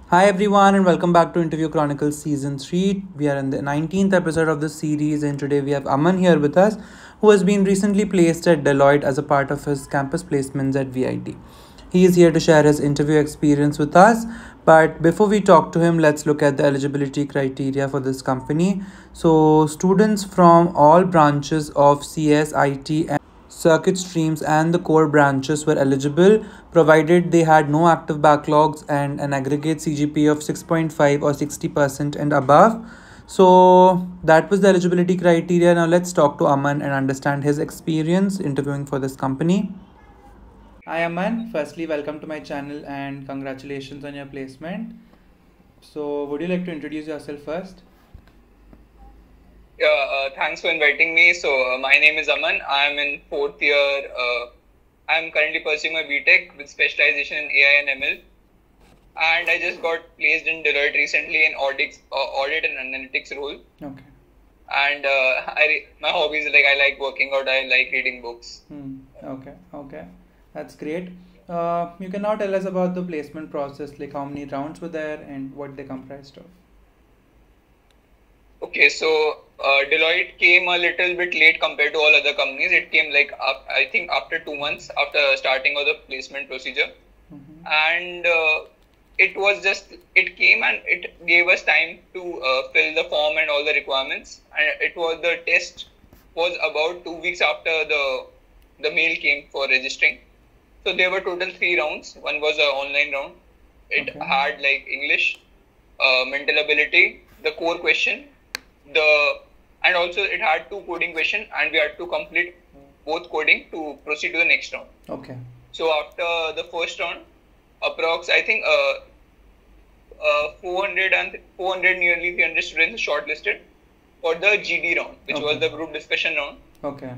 Hi everyone and welcome back to Interview Chronicles Season 3. We are in the 19th episode of the series and today we have Aman here with us who has been recently placed at Delloite as a part of his campus placements at VIT. He is here to share his interview experience with us, but before we talk to him, let's look at the eligibility criteria for this company. So, students from all branches of CSIT and circuit streams and the core branches were eligible provided they had no active backlogs and an aggregate CGPA of 6.5 or 60% and above. So that was the eligibility criteria. Now let's talk to Aman and understand his experience interviewing for this company. Hi Aman, firstly welcome to my channel and congratulations on your placement. So would you like to introduce yourself first? Thanks for inviting me. My name is Aman. I'm in fourth year. I'm currently pursuing my BTech with specialization in AI and ML. And I just got placed in Deloitte recently in audit and analytics role. Okay. And my hobbies like I like working out. I like reading books. Okay. That's great. You can now tell us about the placement process, like how many rounds were there and what they comprised of. Okay, Deloitte came a little bit late compared to all other companies. It came I think after 2 months after starting of the placement procedure. And it came and it gave us time to fill the form and all the requirements. And the test was about 2 weeks after the mail came for registering. So there were total 3 rounds. One was an online round. It had like English, mental ability, the core question, and also it had 2 coding questions, and we had to complete both coding to proceed to the next round. Okay. So after the first round, approx I think 400 nearly 300 students shortlisted for the GD round, which was the group discussion round. Okay.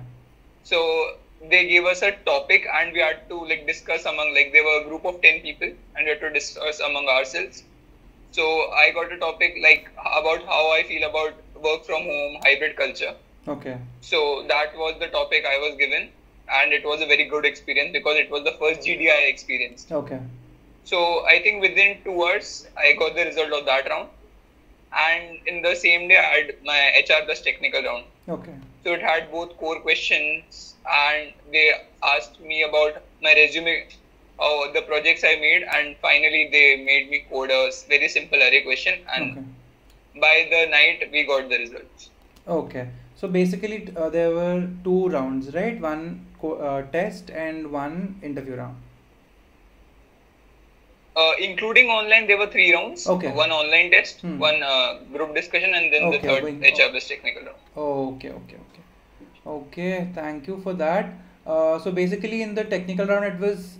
So they gave us a topic and we had to discuss among there were a group of 10 people and we had to discuss among ourselves. So I got a topic about how I feel about work from home, hybrid culture. Okay. So that was the topic I was given, and it was a very good experience because it was the first GD I experienced. Okay. So I think within 2 hours I got the result of that round, and in the same day I had my HR plus technical round. Okay. So it had both core questions, and they asked me about my resume, the projects I made, and finally they made me code a very simple array question, and by the night we got the results. Okay. So basically there were 2 rounds, right? One test and one interview round. Including online, there were 3 rounds. Okay. One online test, one group discussion, and then the third HR plus technical round. Okay. Thank you for that. So basically in the technical round it was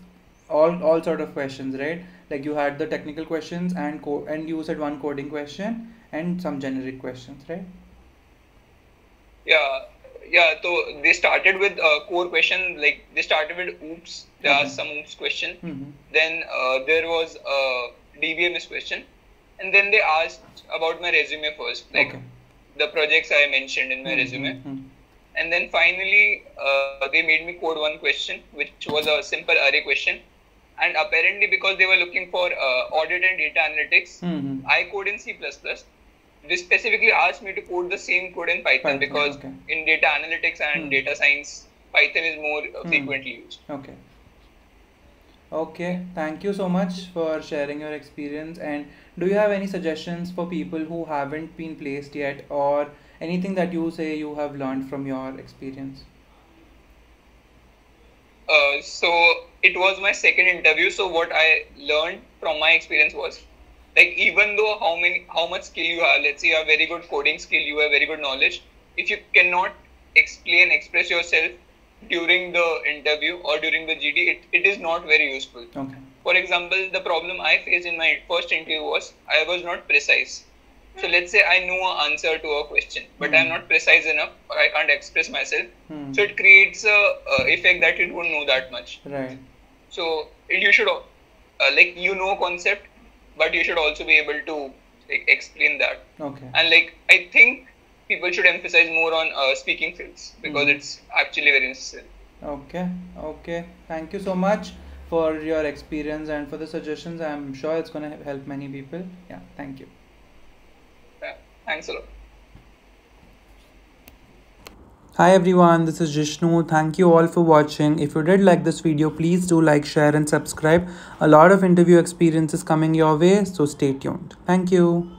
all sort of questions, right? Like you had the technical questions and you said one coding question and some generic questions, right? Yeah. So they started with core question. They started with OOPS. There are some OOPS question. Then there was a DBMS question, and then they asked about my resume first, the projects I mentioned in my resume. And then finally, they made me code one question, which was a simple array question. And apparently, because they were looking for audit and data analytics, I code in C++. They specifically asked me to code the same code in Python because in data analytics and data science, Python is more frequently used. Okay, thank you so much for sharing your experience. And do you have any suggestions for people who haven't been placed yet, or anything that you say you have learned from your experience? So it was my second interview. So what I learned from my experience was, even though how much skill you have, let's say you have very good coding skill, you have very good knowledge, if you cannot express yourself during the interview or during the GD, it is not very useful. Okay. For example, the problem I faced in my first interview was I was not precise. So let's say I know an answer to a question, but I'm not precise enough, or I can't express myself. So it creates a effect that you don't know that much. Right. So you should concept, but you should also be able to explain that. Okay. And I think people should emphasize more on speaking skills because it's actually very necessary. Okay. Thank you so much. for your experience and for the suggestions. I'm sure it's going to help many people. Yeah, thank you. Yeah, thanks a lot. Hi everyone, this is Jishnu. Thank you all for watching. If you did like this video, please do like, share and subscribe. A lot of interview experiences coming your way, so stay tuned. Thank you.